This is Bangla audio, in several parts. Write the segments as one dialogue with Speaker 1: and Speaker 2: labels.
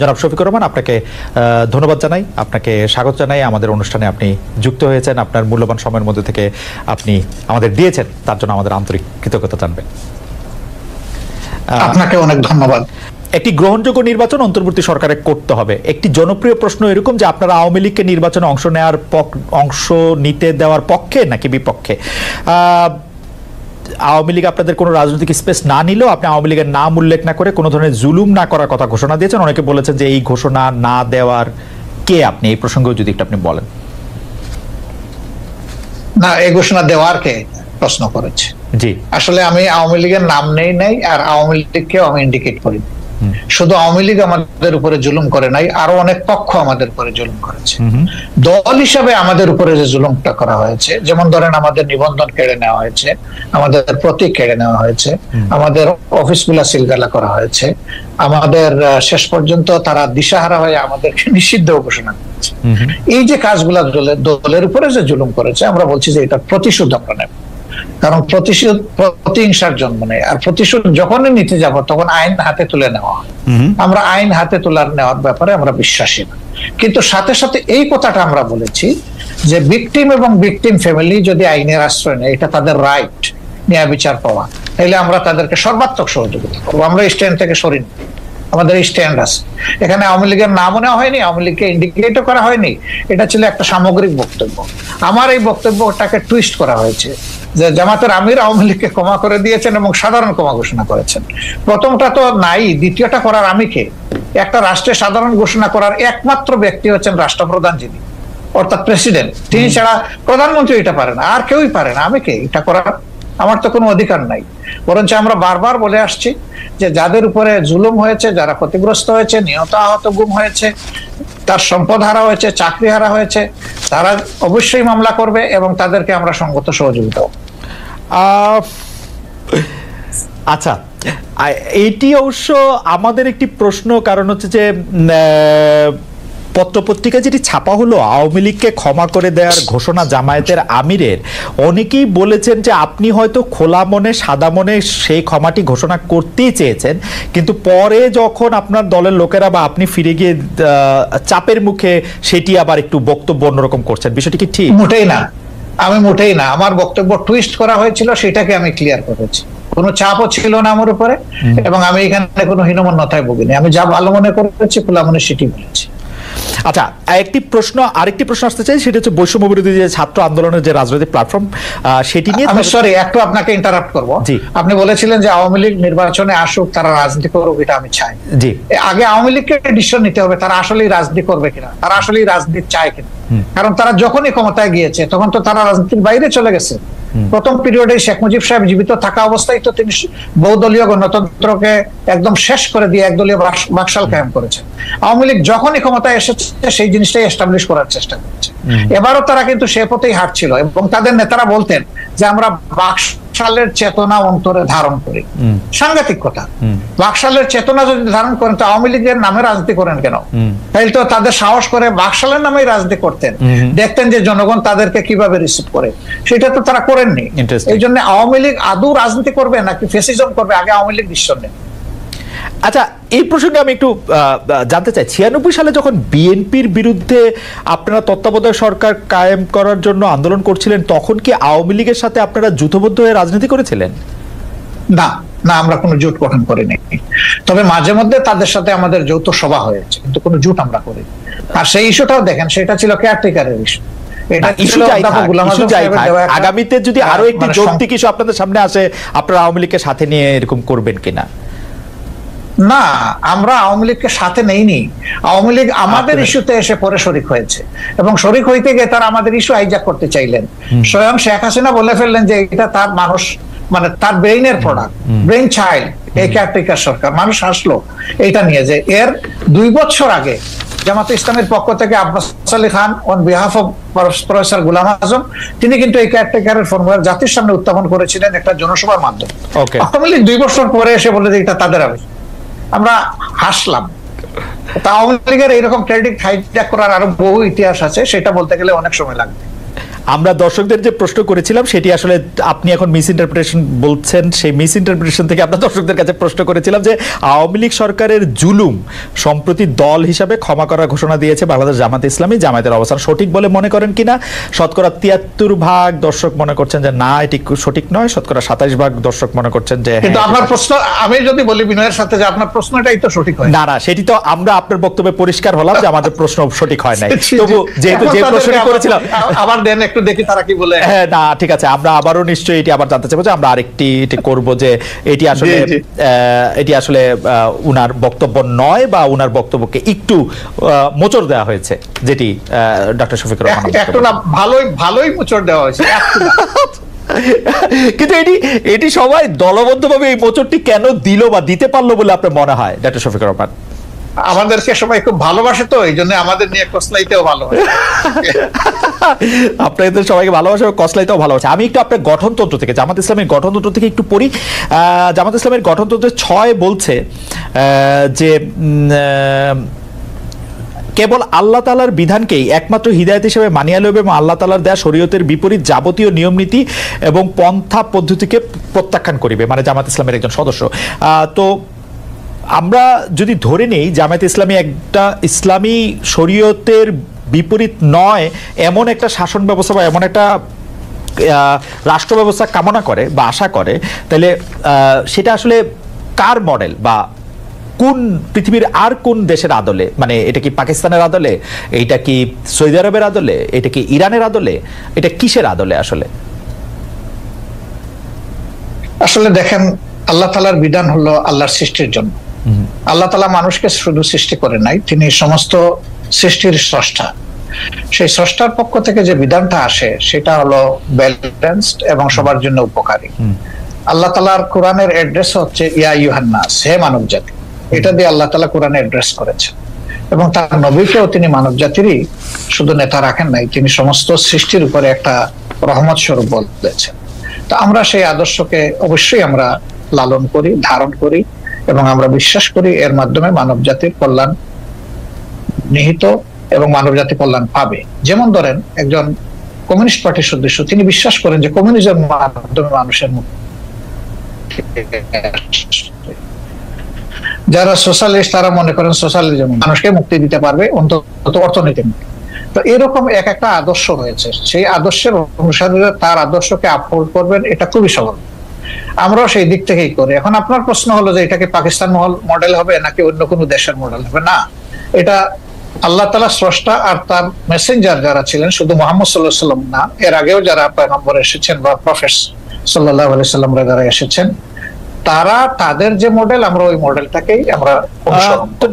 Speaker 1: জনাব শফিকুর রহমান, আপনাকে ধন্যবাদ জানাই, আপনাকে স্বাগত জানাই আমাদের অনুষ্ঠানে। আপনি যুক্ত হয়েছেন, আপনার মূল্যবান সময়ের মধ্যে থেকে আপনি আমাদের দিয়েছেন, তার জন্য আমাদের আন্তরিক কৃতজ্ঞতা জানবেন।
Speaker 2: আপনাকে অনেক ধন্যবাদ।
Speaker 1: একটি গ্রহণযোগ্য নির্বাচন অন্তর্বর্তী সরকারে করতে হবে। একটি জনপ্রিয় প্রশ্ন এরকম যে আপনারা আওয়ামী লীগকে নির্বাচনে অংশ নিতে দেওয়ার পক্ষে নাকি বিপক্ষে? আওয়ামী লীগ আপনাদের কোনো রাজনৈতিক স্পেস না নিলেও আপনি আওয়ামী লীগের নাম উল্লেখ না করে কোনো ধরনের জুলুম না করার কথা ঘোষণা দিয়েছেন। অনেকে বলেছেন যে এই ঘোষণা না দেওয়ার কে আপনি, এই প্রসঙ্গেও যদি একটু আপনি বলেন।
Speaker 2: না, এই ঘোষণা দেওয়ার কে প্রশ্ন করেছে?
Speaker 1: জি,
Speaker 2: আসলে আমি আওয়ামী লীগের নাম নেই আর আওয়ামী লীগকেও আমি ইন্ডিকেট করি। শুধু আওয়ামী লীগ আমাদের উপরে জুলুম করে নাই, আরো অনেক পক্ষ আমাদের উপরে জুলুম করেছে। দল হিসাবে আমাদের উপরে যে জুলুমটা করা হয়েছে, যেমন ধরেন আমাদের নিবন্ধন কেড়ে নেওয়া হয়েছে, আমাদের প্রতীক কেড়ে নেওয়া হয়েছে, আমাদের অফিসগুলা সিলগালা করা হয়েছে, আমাদের শেষ পর্যন্ত তারা দিশাহারা হয়ে আমাদেরকে নিষিদ্ধ ঘোষণা করেছে। এই যে কাজগুলা দলের উপরে যে জুলুম করেছে, আমরা বলছি যে এটা প্রতিশোধ আমরা নেব। কারণ প্রতিহিংসার জন্ম নেই, আর প্রতিশোধ যখনই নিতে যাব তখন আইন হাতে তুলে নেওয়া হয়। আমরা আইন হাতে নেওয়ার ব্যাপারে আমরা বিশ্বাসী না। কিন্তু সাথে সাথে এই কথাটা আমরা বলেছি যে ভিকটিম এবং ভিকটিম ফ্যামিলি যদি আইনের আশ্রয় নেয়, এটা তাদের রাইট, ন্যায় বিচার পাওয়া, তাহলে আমরা তাদেরকে সর্বাত্মক সহযোগিতা করবো। আমরা স্ট্যান্ড থেকে সরিনি, আমাদের স্ট্যান্ড আছে। এখানে আওয়ামী লীগের নামও নেওয়া হয়নি, আওয়ামী লীগকে ইন্ডিকেটও করা হয়নি। এটা ছিল একটা সামগ্রিক বক্তব্য। আমার এই বক্তব্যটাকে টুইস্ট করা হয়েছে যে জামাতের আমির আওয়ামী লীগকে ক্ষমা করে দিয়েছেন এবং সাধারণ ক্ষমা ঘোষণা করেছেন। প্রথমটা তো নাই, দ্বিতীয়টা করার আমি কে? একটা রাষ্ট্রের সাধারণ ঘোষণা করার একমাত্র ব্যক্তি হচ্ছেন রাষ্ট্রপ্রধান, যিনি অর্থাৎ প্রেসিডেন্ট। তিনি ছাড়া প্রধানমন্ত্রী এটা পারে না, আর কেউই পারে না। আমি কে এটা করার? আমার তো কোনো অধিকার নাই। বরঞ্চ আমরা বারবার বলে আসছি যে যাদের উপরে জুলুম হয়েছে, যারা ক্ষতিগ্রস্ত হয়েছে, নিহত আহত গুম হয়েছে, তার সম্পদ হারা হয়েছে, চাকরি হারা হয়েছে, তারা অবশ্যই মামলা করবে এবং তাদেরকে আমরা সঙ্গত সহযোগিতা।
Speaker 1: আচ্ছা, এটি অবশ্য আমাদের একটি প্রশ্ন, কারণ হচ্ছে যে পত্রপত্রিকা যেটি ছাপা হলো আওয়ামী লীগকে ক্ষমা করে দেওয়ার ঘোষণা জামায়াতের আমিরের, অনেকেই বলেছেন যে আপনি হয়তো খোলা মনে সাদা মনে সেই ক্ষমাটি ঘোষণা করতেই চেয়েছেন, কিন্তু পরে যখন আপনার দলের লোকেরা বা আপনি ফিরে গিয়ে চাপের মুখে সেটি আবার একটু বক্তব্য অন্যরকম করছেন। বিষয়টি কি ঠিক?
Speaker 2: মোটেই না, আমি মোটেই না। আমার বক্তব্য টুইস্ট করা হয়েছিল, সেটাকে আমি ক্লিয়ার করেছি। কোনো চাপও ছিল না আমার উপরে, এবং আমি এখানে কোনো হীনমন্যতায় ভুগিনি। আমি যা ভালো মনে করেছি, খোলা মনে সেটি বলেছি।
Speaker 1: আচ্ছা, আরেকটি প্রশ্ন আসতে চাই, সেটা হচ্ছে বৈষম্য বিরোধী যে ছাত্র আন্দোলনের যে রাজনৈতিক প্ল্যাটফর্ম, সেটি নিয়ে
Speaker 2: আমি সরি একটু আপনাকে ইন্টারাপ্ট করব। আপনি বলেছিলেন যে আওয়ামী লীগ নির্বাচনে আসুক, তারা রাজনীতি করুক, এটা আমি চাই। জি, আগে আওয়ামী লীগকে ডিসিশন নিতে হবে তারা আসলেই রাজনীতি করবে কিনা, তারা আসলেই রাজনীতি চায় কিনা। কারণ তারা যখনই ক্ষমতায় গিয়েছে তখন তো তারা রাজনীতির বাইরে চলে গেছে। প্রথম পিরিয়ডে শেখ মুজিব সাহেব জীবিত থাকা অবস্থায় তো তিনি বহুদলীয় গণতন্ত্রকে একদম শেষ করে দিয়ে একদলীয় বাকশাল কায়েম করেছেন। আওয়ামী লীগ যখনই ক্ষমতায় এসেছে সেই জিনিসটাই এস্টাবলিশ করার চেষ্টা করেছে। এবারও তারা কিন্তু সে পথেই হাঁটছিল, এবং তাদের নেতারা বলতেন যে আমরা বাকশালের চেতনা অন্তরে ধারণ করি। সাংঘাতিক কথা। বাকশালের চেতনা যদি ধারণ করেন তো আওয়ামী লীগের নামে রাজনীতি করেন কেন? তাইলে তো তাদের সাহস করে বাকশালের নামেই রাজনীতি করতেন, দেখতেন যে জনগণ তাদেরকে কিভাবে রিসিভ করে। সেটা তো তারা করেননি। এই জন্য আওয়ামী লীগ আদৌ রাজনীতি করবে নাকি ফ্যাসিজম করবে, আগে আওয়ামী লীগ ডিসিশন নেন।
Speaker 1: আচ্ছা, এই প্রসঙ্গে আমি একটু জানতে চাই, 96 সালে যখন বিএনপির বিরুদ্ধে আপনারা তত্ত্বাবধায়ক সরকার কায়েম করার জন্য আন্দোলন করছিলেন, তখন কি আওয়ামী লীগের সাথে আপনারা জোটবদ্ধ হয়ে রাজনীতি করেছিলেন?
Speaker 2: না না, আমরা কোনো জোট গঠন করিনি। তবে মাঝে মধ্যে তাদের সাথে আমাদের যৌথ সভা হয়েছে, কিন্তু কোনো জোট আমরা করিনি। আর সেই ইস্যুটাও দেখেন, সেটা ছিল কেয়ারটেকারের ইস্যু।
Speaker 1: আগামীতে যদি আরো একটি যৌক্তিক ইস্যু আপনাদের সামনে আসে, আপনারা আওয়ামী লীগকে সাথে নিয়ে এরকম করবেন কিনা?
Speaker 2: না, আমরা আওয়ামী লীগকে সাথে নেইনি। আওয়ামী লীগ আমাদের ইস্যুতে এসে পরে শরিক হয়েছে, এবং শরিক হইতে গিয়ে তারা আমাদের ইস্যু হাইজ্যাক করতে চাইলেন। স্বয়ং শেখ হাসিনা বলে ফেললেন যে এটা তার মানুষ, মানে তার ব্রেইনের প্রোডাক্ট, ব্রেইন চাইল্ড এই কেয়ারটেকার সরকার। মানুষ হাসলো এটা নিয়ে, যে এর 2 বছর আগে জামাতে ইসলামের পক্ষ থেকে Abbas Ali Khan on behalf of professor Golam Azam, তিনি কিন্তু এই কেয়ারটেকারের ফর্মুলা জাতির সামনে উত্থাপন করেছিলেন একটা জনসভার মাধ্যমে। আওয়ামী লীগ 2 বছর পরে এসে বলে যে এটা তাদের আবেগ। আমরা হাসলাম। আওয়ামী লীগের এইরকম ক্রেডিট হাইজ্যাক করার আরো বহু ইতিহাস আছে, সেটা বলতে গেলে অনেক সময় লাগবে।
Speaker 1: আমরা দর্শকদের যে প্রশ্ন করেছিলাম সেটি আসলে আপনি এখন মিস ইন্টারপ্রিটেশন বলছেন, সেই মিস ইন্টারপ্রিটেশন থেকে আমরা দর্শকদের কাছে প্রশ্ন করেছিলাম যে আওয়ামী লীগ সরকারের জুলুম সম্প্রতি দল হিসাবে ক্ষমা করার ঘোষণা দিয়েছে বাংলাদেশ জামাতে ইসলামী, জামায়াতের অবস্থান সঠিক বলে মনে করেন কিনা? শতকরা 73% দর্শক মনে করছেন যে না এটি সঠিক নয়, শতকরা 27% দর্শক মনে করছেন যে
Speaker 2: কিন্তু আপনার প্রশ্ন, আমি যদি বলি বিনয়ের সাথে যে আপনার প্রশ্নটাই তো সঠিক হয়
Speaker 1: না। না, সেটি তো আমরা আপনার বক্তব্যে পরিষ্কার হলাম যে আমাদের প্রশ্ন সঠিক হয় নাই। তবু যেহেতু যে প্রশ্নটি করেছিলাম
Speaker 2: আবার দেন একটু দেখি তারা কি বলে।
Speaker 1: হ্যাঁ, না ঠিক আছে, আমরা আবারও নিশ্চয়ই এটি আবার জানতে চাইবো যে আমরা আরেকটি করব যে এটি আসলে উনার বক্তব্য নয় বা উনার বক্তব্যকে একটু মোচড় দেওয়া হয়েছে, যেটি ডক্টর শফিকুর রহমান
Speaker 2: একটু না, ভালোই মোচড় দেওয়া হয়েছে।
Speaker 1: কিন্তু এটি সবাই দলবদ্ধভাবে এই মোচড়টি কেন দিল বা দিতে পারলো বলে আপনার মনে হয় ডক্টর শফিকুর রহমান?
Speaker 2: আমাদেরকে সবাই খুব ভালোবাসে, তো এই জন্য আমাদের নিয়ে কসলাইতেও ভালোবাসে।
Speaker 1: আপনাদের সবাইকে ভালোবাসে, কসলাইতেও ভালোবাসে। আমি একটু আপনার গঠনতন্ত্র থেকে, জামাত ইসলামের গঠনতন্ত্র থেকে একটু পড়ি। জামাত ইসলামের গঠনতন্ত্রে 6 বলছে যে কেবল আল্লাহ তাআলার বিধানকেই একমাত্র হিদায়াত হিসেবে মানিয়া লইবে এবং আল্লাহ তাআলার দেয়া শরীয়তের বিপরীত যাবতীয় নিয়ম নীতি এবং পন্থা পদ্ধতিকে প্রত্যাখ্যান করিবে, মানে জামাত ইসলামের একজন সদস্য। তো আমরা যদি ধরে নেই জামায়াত ইসলামী একটা ইসলামী শরীয়তের বিপরীত নয় এমন একটা শাসন ব্যবস্থা বা এমন একটা রাষ্ট্র ব্যবস্থা কামনা করে বা আশা করে, তাহলে সেটা আসলে কার মডেল বা কোন পৃথিবীর আর কোন দেশের আদলে? মানে এটা কি পাকিস্তানের আদলে, এটা কি সৌদি আরবের আদলে, এটা কি ইরানের আদলে, এটা কিসের আদলে আসলে?
Speaker 2: আসলে দেখেন, আল্লাহ তাআলার বিধান হলো আল্লাহর সৃষ্টির জন্য। আল্লাহ তাআলা মানুষকে শুধু সৃষ্টি করে নাই, তিনি সমস্ত সৃষ্টির স্রষ্টা। সেই স্রষ্টার পক্ষ থেকে যে বিধানটা আসে সেটা হলো ব্যালেন্সড এবং সবার জন্য উপকারী। আল্লাহ তাআলার কোরআনের অ্যাড্রেস হচ্ছে ইয়া আইয়ুহান নাস, হে মানব জাতি। এটা দিয়ে আল্লাহ তাআলা কোরআনে অ্যাড্রেস করেছেন এবং তার নবীকেও তিনি মানব জাতিরই শুধু নেতা রাখেন নাই, তিনি সমস্ত সৃষ্টির উপরে একটা রহমত স্বরূপ বলেছেন। তো আমরা সেই আদর্শকে অবশ্যই আমরা লালন করি, ধারণ করি এবং আমরা বিশ্বাস করি এর মাধ্যমে মানব জাতির কল্যাণ নিহিত এবং মানব জাতি কল্যাণ পাবে। যেমন ধরেন একজন কমিউনিস্ট পার্টির সদস্য, তিনি বিশ্বাস করেন যে কমিউনিজমের মাধ্যমে মানুষের মুক্তি। যারা সোশ্যালিস্ট তারা মনে করেন সোশ্যালিজম মানুষকে মুক্তি দিতে পারবে, অন্তত অর্থনীতি মুক্তি। তো এরকম এক একটা আদর্শ রয়েছে, সেই আদর্শের অনুসারে তার আদর্শকে আপহোল্ড করবেন, এটা খুবই সহজ। আমরাও সেই দিক থেকেই করি। এখন আপনার প্রশ্ন হলো যে এটা কি পাকিস্তান মডেল হবে নাকি অন্য কোনো দেশের মডেল হবে? না, এটা আল্লাহ তাআলা স্রষ্টা আর তার মেসেঞ্জার যারা ছিলেন, শুধু মুহাম্মদ সাল্লাল্লাহু আলাইহি ওয়াসাল্লাম না, এর আগেও যারা পয়গম্বর এসেছেন বা প্রফেট সাল্লাল্লাহু আলাইহি ওয়াসাল্লামরা যারা এসেছেন, তারা তাদের যে মডেল, আমরা ওই মডেলটাকেই আমরা অনুসরণ করি।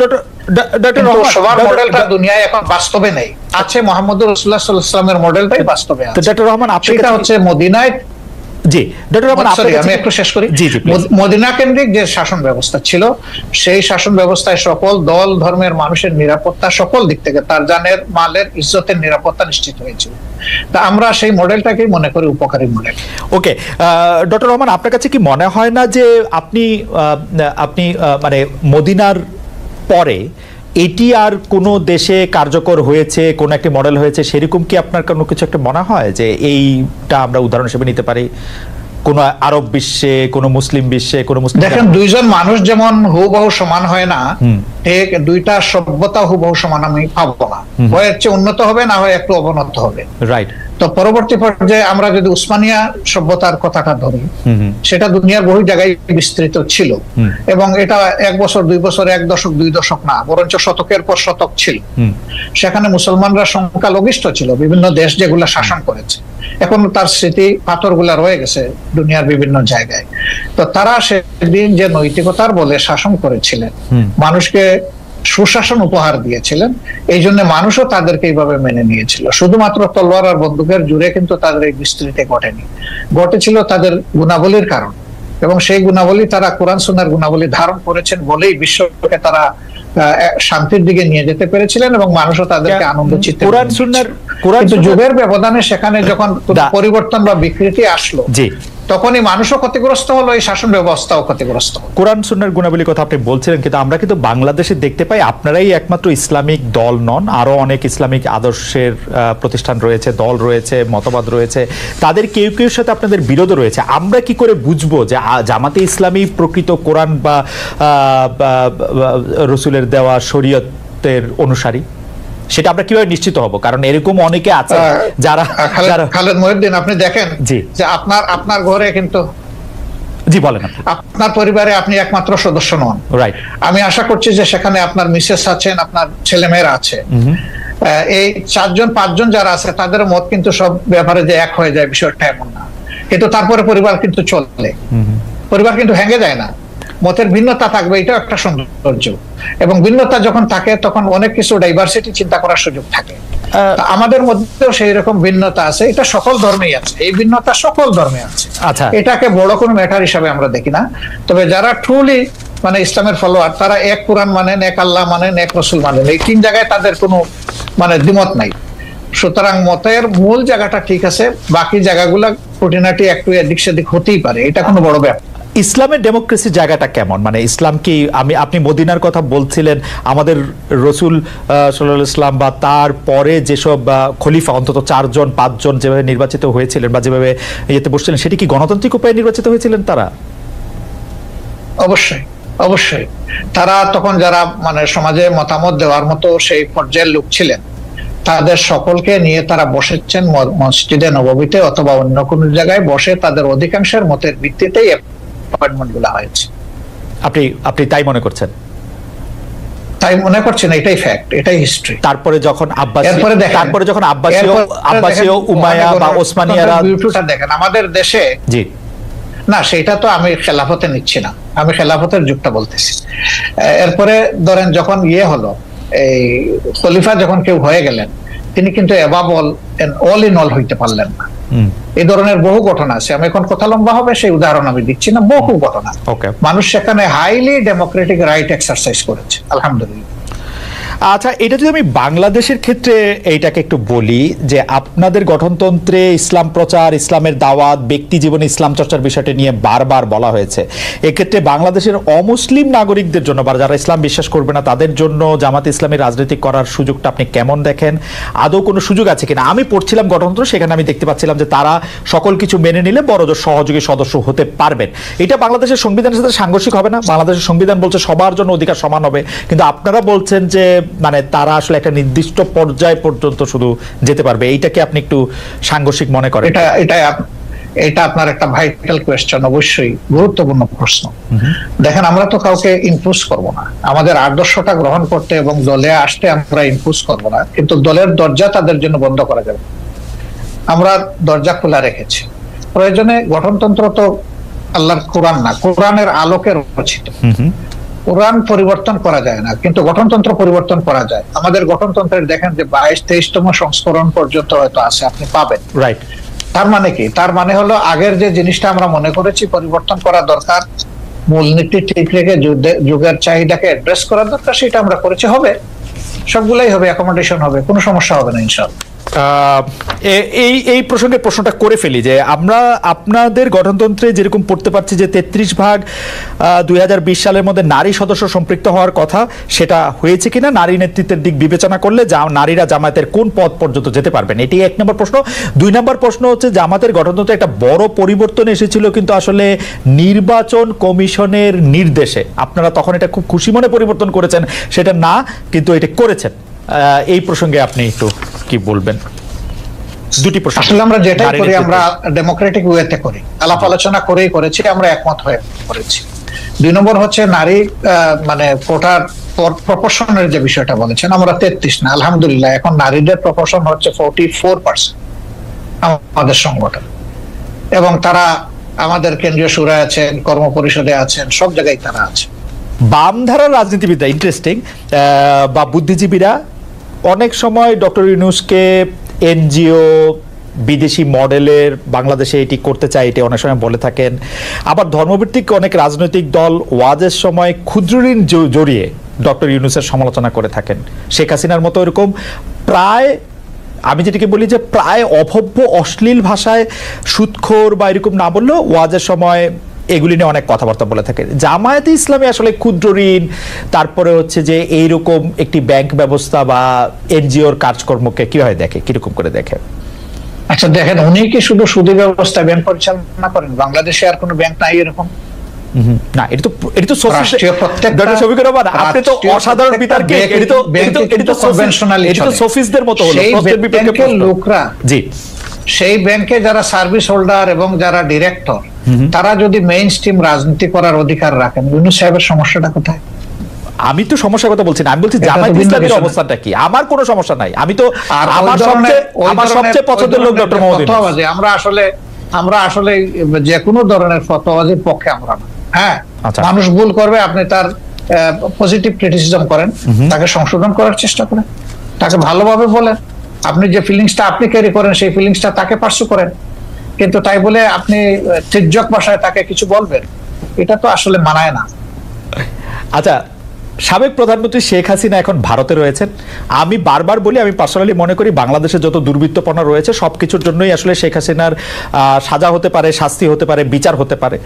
Speaker 2: সবার মডেলটা দুনিয়ায় এখন বাস্তবে নেই, আছে মুহাম্মদুর রাসূলুল্লাহ সাল্লাল্লাহু আলাইহি ওয়াসাল্লামের মডেলটাই বাস্তবে আছে।
Speaker 1: ডক্টর রহমান,
Speaker 2: সেটা হচ্ছে মদিনায়,
Speaker 1: জি ডক্টর রহমান
Speaker 2: আমি একটু শেষ করি। মদিনা কেন্দ্রিক যে শাসন ব্যবস্থা ছিল, সেই শাসন ব্যবস্থায় সকল দল ধর্মের মানুষের নিরাপত্তা সকল দিক থেকে, তার জানের মালের ইজ্জতের নিরাপত্তা নিশ্চিত হয়েছিল। তা আমরা সেই মডেলটাকেই মনে করি উপকারী মডেল।
Speaker 1: ওকে, ডক্টর রহমান, আপনার কাছে কি মনে হয় না যে আপনি মানে মদিনার পরে এটি আর কোনো দেশে কার্যকর হয়েছে, কোনো একটি মডেল হয়েছে, সেরকম কি আপনার কোনো কিছু একটা মনে হয় যে এইটা আমরা উদাহরণ হিসেবে নিতে পারি কোন আরব বিশ্বে, কোন মুসলিম বিশ্বে, কোন মুসলিম?
Speaker 2: দেখেন, দুইজন মানুষ যেমন হুবহু সমান হয় না, ঠিক দুইটা সভ্যতা হুবহু সমান আমি পাবো না, হয় এর চেয়ে উন্নত হবে, না হয় একটু অবনত হবে।
Speaker 1: রাইট।
Speaker 2: তো পরবর্তী পর্যায়ে আমরা যদি উসমানিয়া সভ্যতার কথাটা ধরি, সেটা দুনিয়ার বহু জায়গায় বিস্তৃত ছিল এবং এটা 1 বছর 2 বছর, 1 দশক 2 দশক না, বরঞ্চ শতকের পর শতক ছিল। সেখানে মুসলমানরা সংখ্যালঘিষ্ঠ ছিল, বিভিন্ন দেশ যেগুলা শাসন করেছে, এখন তার স্মৃতি পাথরগুলা রয়ে গেছে দুনিয়ার বিভিন্ন জায়গায়। তো তারা সেদিন যে নৈতিকতার বলে শাসন করেছিলেন, মানুষকে সুশাসন উপহার দিয়েছিলেন, এই জন্য মানুষও তাদেরকে এইভাবে মেনে নিয়েছিল। শুধুমাত্র তলোয়ার আর বন্দুকের জুড়ে কিন্তু তাদের এই বিস্তৃতি ঘটেনি, ঘটেছিল তাদের গুণাবলীর কারণ, এবং সেই গুণাবলী তারা কোরআন সুন্নাহর গুণাবলী ধারণ করেছেন বলেই বিশ্বকে তারা শান্তির দিকে নিয়ে যেতে পেরেছিলেন এবং মানুষও তাদেরকে আনন্দ চিত্তে। কিন্তু যুগের ব্যবধানে সেখানে যখন পরিবর্তন বা বিকৃতি আসলো, তখনই মানুষও ক্ষতিগ্রস্ত হলো, এই শাসন ব্যবস্থাও ক্ষতিগ্রস্ত হলো।
Speaker 1: কোরআন সুন্নাহর গুণাবলীর কথা আপনি বলছিলেন, কিন্তু আমরা কিন্তু বাংলাদেশে দেখতে পাই আপনারাই একমাত্র ইসলামিক দল নন, আরো অনেক ইসলামিক আদর্শের প্রতিষ্ঠান রয়েছে, দল রয়েছে, মতবাদ রয়েছে, তাদের কেউ কেউ সাথে আপনাদের বিরোধ রয়েছে। আমরা কি করে বুঝবো যে জামাতে ইসলামী প্রকৃত কোরআন বা রসুলের দেওয়া শরীয়তের অনুসারী? সেটা আমরা কিভাবে নিশ্চিত হব? কারণ এরকম অনেকে আছে যারা
Speaker 2: খালেদ মহিউদ্দিন, আপনি দেখেন যে আপনার ঘরে কিন্তু,
Speaker 1: জি বলেন,
Speaker 2: আপনার পরিবারে আপনি একমাত্র সদস্য নন, রাইট? আমি আশা করছি যে সেখানে আপনার মিসেস আছেন, আপনার ছেলেমেয়েরা আছে, এই 4-5 যারা আছে তাদের মত কিন্তু সব ব্যাপারে যে এক হয়ে যায় বিষয়টা এমন না, কিন্তু তারপরে পরিবার কিন্তু চলে, পরিবার কিন্তু ভেঙে যায় না। মতের ভিন্নতা থাকবে, এটাও একটা সৌন্দর্য, এবং ভিন্নতা যখন থাকে তখন অনেক কিছু ডাইভার্সিটি চিন্তা করার সুযোগ থাকে। আমাদের মধ্যেও সেই রকম ভিন্নতা আছে, এটা সকল ধর্মেই আছে, এই ভিন্নতা সকল ধর্মে আছে।
Speaker 1: আচ্ছা,
Speaker 2: এটাকে বড় কোনো ম্যাটার হিসাবে আমরা দেখি না। তবে যারা ট্রুলি মানে ইসলামের ফলোয়ার, তারা এক কোরআন মানেন, এক আল্লাহ মানেন, এক রসুল মানেন, এই 3 জায়গায় তাদের কোনো মানে দ্বিমত নাই। সুতরাং মতের মূল জায়গাটা ঠিক আছে, বাকি জায়গাগুলো খুঁটিনাটি একটু এদিক সেদিক হতেই পারে, এটা কোনো বড় ব্যাপার।
Speaker 1: ইসলামের ডেমোক্রেসির জায়গাটা কেমন? মানে ইসলাম কি, আপনি মদিনার কথা বলছিলেন, আমাদের রসুল সাল্লাল্লাহু আলাইহি ওয়াসাল্লাম বা তার পরে যেসব খলিফা অন্তত 4-5 যেভাবে নির্বাচিত হয়েছিলেন বা যেভাবে ইয়েতে বসছিলেন, সেটি কি গণতান্ত্রিক উপায়ে নির্বাচিত হয়েছিলেন তারা?
Speaker 2: অবশ্যই, অবশ্যই। তারা তখন যারা মানে সমাজে মতামত দেওয়ার মতো সেই পর্যায়ের লোক ছিলেন, তাদের সকলকে নিয়ে তারা বসেছেন মসজিদে নববীতে অথবা অন্য কোনো জায়গায় বসে, তাদের অধিকাংশের মতের ভিত্তিতেই অ্যাপয়েন্টমেন্ট গুলো হয়েছে।
Speaker 1: আপনি তাই মনে করছেন?
Speaker 2: তাই মনে করছেন, এটাই ফ্যাক্ট, এটাই হিস্ট্রি।
Speaker 1: তারপরে যখন আব্বাসীয় উমাইয়া বা ওসমানিয়ারা,
Speaker 2: বিউটিটা দেখেন আমাদের দেশে। জি না, সেটা তো আমি খেলাফতে নিচ্ছি না, আমি খেলাফতের যুগটা বলতেছি। এরপরে ধরেন যখন হলো, এই খলিফা যখন কেউ হয়ে গেলেন, তিনি কিন্তু অ্যাবাভ অল ইন অল হইতে পারলেন না। এই ধরনের বহু ঘটনা আছে, আমি এখন কথা লম্বা হবে, সেই উদাহরণ আমি দিচ্ছি না, বহু ঘটনা। মানুষ সেখানে হাইলি ডেমোক্রেটিক রাইট এক্সারসাইজ করেছে, আলহামদুলিল্লাহ।
Speaker 1: আচ্ছা, এটা যদি আমি বাংলাদেশের ক্ষেত্রে এইটাকে একটু বলি, যে আপনাদের গঠনতন্ত্রে ইসলাম প্রচার, ইসলামের দাওয়াত, ব্যক্তি জীবনে ইসলাম চর্চার বিষয়টি নিয়ে বারবার বলা হয়েছে। এক্ষেত্রে বাংলাদেশের অমুসলিম নাগরিকদের জন্য বা যারা ইসলাম বিশ্বাস করবে না তাদের জন্য জামাতে ইসলামী রাজনীতি করার সুযোগটা আপনি কেমন দেখেন? আদৌ কোনো সুযোগ আছে কিনা? আমি পড়ছিলাম গঠনতন্ত্র, সেখানে আমি দেখতে পাচ্ছিলাম যে তারা সকল কিছু মেনে নিলে বড়জোর সহযোগী সদস্য হতে পারবেন। এটা বাংলাদেশের সংবিধানের সাথে সাংঘর্ষিক হবে না? বাংলাদেশের সংবিধান বলছে সবার জন্য অধিকার সমান হবে, কিন্তু আপনারা বলছেন যে মানে তারা আসলে একটা নির্দিষ্ট পর্যায় পর্যন্ত শুধু যেতে পারবে। এইটাকে আপনি একটু সাংঘর্ষিক মনে করেন?
Speaker 2: এটা আপনার একটা ভাইটাল কোয়েশ্চেন, অবশ্যই গুরুত্বপূর্ণ প্রশ্ন। দেখেন, আমরা তো কাউকে ইম্পোজ করব না, আমাদের আদর্শটা গ্রহণ করতে এবং দলে আসতে আমরা ইম্পোজ করব না, কিন্তু দলের দরজা তাদের জন্য বন্ধ করা যাবে, আমরা দরজা খোলা রেখেছি। প্রয়োজনে গঠনতন্ত্র তো আল্লাহর কোরআন না, কোরআনের আলোকে রচিত। কোরআন পরিবর্তন করা যায় না, কিন্তু গঠনতন্ত্র পরিবর্তন করা যায়। আমাদের গঠনতন্ত্রের দেখেন যে 22-23তম সংস্করণ পর্যন্ত হয়তো আছে, আপনি পাবেন, রাইট? তার মানে কি? তার মানে হলো আগের যে জিনিসটা আমরা মনে করেছি পরিবর্তন করা দরকার, মূলনীতি ঠিক রেখে যুগের চাহিদাকে অ্যাড্রেস করা দরকার, সেটা আমরা করেছি। হবে, সবগুলাই হবে, অ্যাকোমোডেশন হবে, কোনো সমস্যা হবে না ইনশাআল্লাহ।
Speaker 1: এই প্রসঙ্গে প্রশ্নটা করে ফেলি যে আমরা আপনাদের গঠনতন্ত্রে যেরকম পড়তে পারছি যে 33% 2020 সালের মধ্যে নারী সদস্য সম্পৃক্ত হওয়ার কথা, সেটা হয়েছে কিনা? নারী নেতৃত্বের দিক বিবেচনা করলে নারীরা জামায়াতের কোন পদ পর্যন্ত যেতে পারবেন? এটি 1 নম্বর প্রশ্ন। 2 নম্বর প্রশ্ন হচ্ছে, জামাতের গঠনতন্ত্রে একটা বড় পরিবর্তন এসেছিল কিন্তু আসলে নির্বাচন কমিশনের নির্দেশে, আপনারা তখন এটা খুব খুশি মনে পরিবর্তন করেছেন, সেটা না কিন্তু এটা করেছেন। এই প্রসঙ্গে আপনি একটু কি বলবেন? দুটি প্রশ্ন।
Speaker 2: আসলে আমরা যেটাই করি আমরা ডেমোক্রেটিক ওয়েতে করি, আলাপ আলোচনা করেই করেছি, আমরা একমত হয়ে করেছি। 2 নম্বর হচ্ছে নারী মানে কোটার প্রপোর্শনের যে বিষয়টা বলেছেন, আমরা 33 না, আলহামদুলিল্লাহ এখন নারীদের প্রপোর্শন হচ্ছে 44% আমাদের সংগঠন, এবং তারা আমাদের কেন্দ্রীয় সুরায় আছেন, কর্ম পরিষদে আছেন, সব জায়গায় তারা আছে।
Speaker 1: বামধারার রাজনীতিবিদরা, ইন্টারেস্টিং, বা বুদ্ধিজীবীরা অনেক সময় ডক্টর ইউনূসকে এনজিও বিদেশি মডেলের বাংলাদেশে এটি করতে চায়, এটি অনেক সময় বলে থাকেন। আবার ধর্মভিত্তিক অনেক রাজনৈতিক দল ওয়াজের সময় ক্ষুদ্র ঋণ জড়িয়ে ডক্টর ইউনূসের সমালোচনা করে থাকেন। শেখ হাসিনার মতো এরকম প্রায় আমি যেটাকে বলি যে প্রায় অভব্য অশ্লীল ভাষায় সুদখোর বা এরকম না বললেও ওয়াজের সময় এগুলি নিয়ে অনেক কথাবার্তা বলে থাকে। জামায়াতে ইসলামী আসলে ক্ষুদ্র ঋণ, তারপরে হচ্ছে যে এইরকম একটি ব্যাংক ব্যবস্থা বা এনজিওর কাজকর্মকে কিভাবে দেখে, কিরকম করে দেখে?
Speaker 2: আচ্ছা দেখেন, উনি কি শুধু সুদী ব্যবস্থা ব্যাংক পরিচালনা করেন? বাংলাদেশে আর কোনো ব্যাংক নাই এরকম?
Speaker 1: না, এটা তো আপনি তো অসাধারণ বিতর্কে, এটা তো সোফিস্টদের মতো হলো,
Speaker 2: লোকরা জি সেই ব্যাংকে যারা সার্ভিস হোল্ডার এবং যারা ডিরেক্টর, তারা যদি মেইন স্ট্রিম রাজনীতি করার অধিকার রাখেন, ইউনূস সাহেবের সমস্যাটা কোথায়?
Speaker 1: আমি তো সমস্যার কথা বলছি না, আমি বলছি জামায়াত ইসলামীর অবস্থানটা কি। আমার কোনো সমস্যা নাই, আমি তো আমার সবচেয়ে পছন্দের লোক ডক্টর মোহাম্মদ ইউনূস।
Speaker 2: আমরা আসলে যে কোনো ধরনের ফতোয়াবাজির পক্ষে আমরা না। হ্যাঁ, মানুষ ভুল করবে, আপনি তার পজিটিভ ক্রিটিসিজম করেন, তাকে সংশোধন করার চেষ্টা করেন, তাকে ভালোভাবে বলেন, আপনি যে ফিলিংসটা আপনি ক্যারি করেন সেই ফিলিংসটা তাকে পার্সু করেন। কিন্তু তাই বলে আপনি তির্যক ভাষায় তাকে কিছু বলবেন, এটা তো আসলে মানায় না।
Speaker 1: আচ্ছা, সাবেক প্রধানমন্ত্রী শেখ হাসিনা এখন ভারতে রয়েছেন। আমি বারবার বলি, আমি পার্সোনালি মনে করি বাংলাদেশে যত দুর্বৃত্তপনা রয়েছে সবকিছুর জন্যই আসলে শেখ হাসিনার সাজা হতে পারে, শাস্তি হতে পারে, বিচার হতে পারে।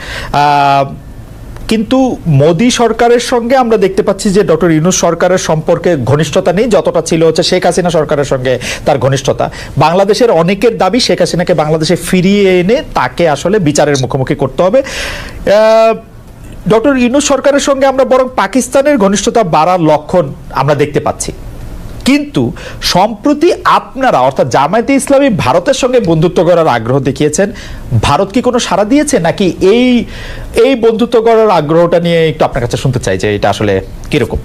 Speaker 1: কিন্তু মোদী সরকারের সঙ্গে আমরা দেখতে পাচ্ছি যে ডক্টর ইউনূস সরকারের সম্পর্কে ঘনিষ্ঠতা নেই, যতটা ছিল হচ্ছে শেখ হাসিনা সরকারের সঙ্গে তার ঘনিষ্ঠতা। বাংলাদেশের অনেকের দাবি শেখ হাসিনাকে বাংলাদেশে ফিরিয়ে এনে তাকে আসলে বিচারের মুখোমুখি করতে হবে। ডক্টর ইউনূস সরকারের সঙ্গে আমরা বরং পাকিস্তানের ঘনিষ্ঠতা বাড়ার লক্ষণ আমরা দেখতে পাচ্ছি। কিন্তু সম্প্রতি আপনারা অর্থাৎ জামায়াতে ইসলামী ভারতের সঙ্গে বন্ধুত্ব করার আগ্রহ দেখিয়েছেন, ভারত কি কোনো সাড়া দিয়েছে, নাকি এই বন্ধুত্ব করার আগ্রহটা নিয়ে একটু আপনার কাছে শুনতে চাই যে এটা আসলে কিরকম?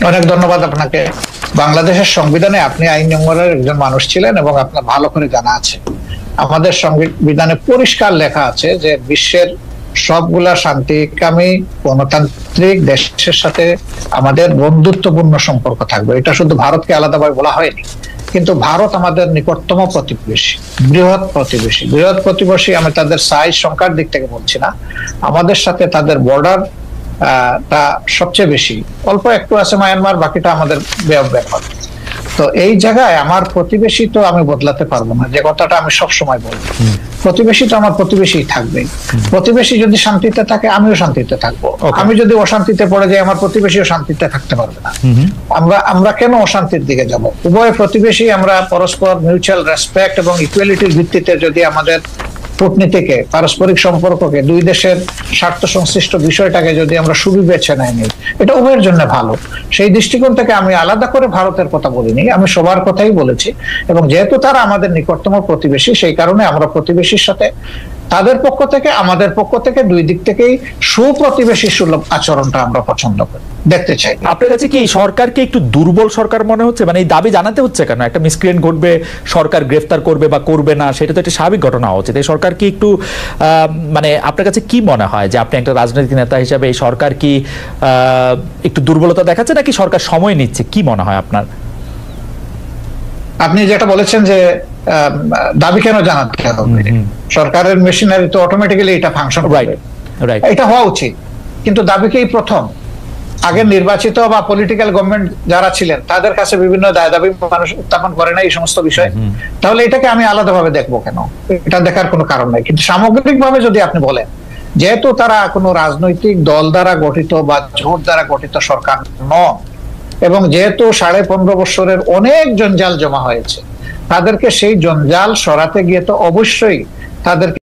Speaker 2: অনেক ধন্যবাদ আপনাকে। বাংলাদেশের সংবিধানে আপনি আইন জঙ্গলের একজন মানুষ ছিলেন এবং আপনার ভালো করে জানা আছে, আমাদের সংবিধানে পরিষ্কার লেখা আছে যে বিশ্বের সবগুলা শান্তিকামী গণতান্ত্রিক দেশের সাথে আমাদের বন্ধুত্বপূর্ণ সম্পর্ক থাকবে। এটা শুধু ভারতকে আলাদাভাবে বলা হয়নি, কিন্তু ভারত আমাদের নিকটতম প্রতিবেশী, বৃহৎ প্রতিবেশী। আমি তাদের সাইজ সংখ্যার দিক থেকে বলছি না, আমাদের সাথে তাদের বর্ডার তা সবচেয়ে বেশি। অল্প একটু আছে মায়ানমার, বাকিটা আমাদের ব্যাপার। তো এই জায়গায় আমার প্রতিবেশী তো আমি বদলাতে পারবো না, যে কথাটা আমি সব সময় বলবো। প্রতিবেশী তো আমার প্রতিবেশী থাকবে। প্রতিবেশী যদি শান্তিতে থাকে আমিও শান্তিতে থাকবো। আমি যদি অশান্তিতে পড়ে যাই আমার প্রতিবেশীও শান্তিতে থাকতে পারবে না। আমরা কেন অশান্তির দিকে যাব? উভয় প্রতিবেশী আমরা পরস্পর মিউচুয়াল রেসপেক্ট এবং ইকুয়ালিটির ভিত্তিতে যদি আমাদের কূটনীতিকে, পারস্পরিক সম্পর্ককে, দুই দেশের স্বার্থ সংশ্লিষ্ট বিষয়টাকে যদি আমরা সুবিবেচনায় নিই, এটা উভয়ের জন্য ভালো। সেই দৃষ্টিকোণ থেকে আমি আলাদা করে ভারতের কথা বলিনি, আমি সবার কথাই বলেছি। এবং যেহেতু তারা আমাদের নিকটতম প্রতিবেশী, সেই কারণে আমরা প্রতিবেশীর সাথে তাদের পক্ষ থেকে আমাদের পক্ষ থেকে দুই দিক থেকেই সুপ্রতিবেশী সুলভ আচরণটা আমরা পছন্দ করি, দেখতে চাই।
Speaker 1: আপনার কাছে কি সরকারকে একটু দুর্বল সরকার মনে হচ্ছে? মানে এই দাবি জানাতে হচ্ছে কেন? একটা মিসক্রিয়েন্ট ঘটবে, সরকার গ্রেফতার করবে বা করবে না, সেটা তো একটা স্বাভাবিক ঘটনা হওয়া উচিত। এই সরকার কি একটু মানে আপনার কাছে কি মনে হয় যে আপনি একটা রাজনৈতিক নেতা হিসাবে এই সরকার কি একটু দুর্বলতা দেখাচ্ছে, নাকি সরকার সময় নিচ্ছে? কি মনে হয় আপনার?
Speaker 2: আপনি যেটা বলেছেন যে দাবি কেন জানাতে হবে, সরকারের মেশিনারি তো অটোমেটিক্যালি এটা ফাংশন করবে, এটা হওয়া উচিত। কিন্তু দাবিকেই প্রথম, আগে নির্বাচিত বা পলিটিক্যাল গভর্নমেন্ট যারা ছিলেন তাদের কাছে বিভিন্ন দাবি মানুষ উত্থাপন করে না এই সমস্ত বিষয়, তাহলে এটাকে আমি আলাদাভাবে দেখবো কেন? এটা দেখার কোনো কারণ নাই। কিন্তু সামগ্রিকভাবে যদি আপনি বলেন, যেহেতু তারা কোনো রাজনৈতিক দল দ্বারা গঠিত বা জোট দ্বারা গঠিত সরকার নয়, এবং যেহেতু 15.5 বছরের অনেক জঞ্জাল জমা হয়েছে, তাদেরকে সেই জঞ্জাল সরাতে গিয়ে তো অবশ্যই তাদেরকে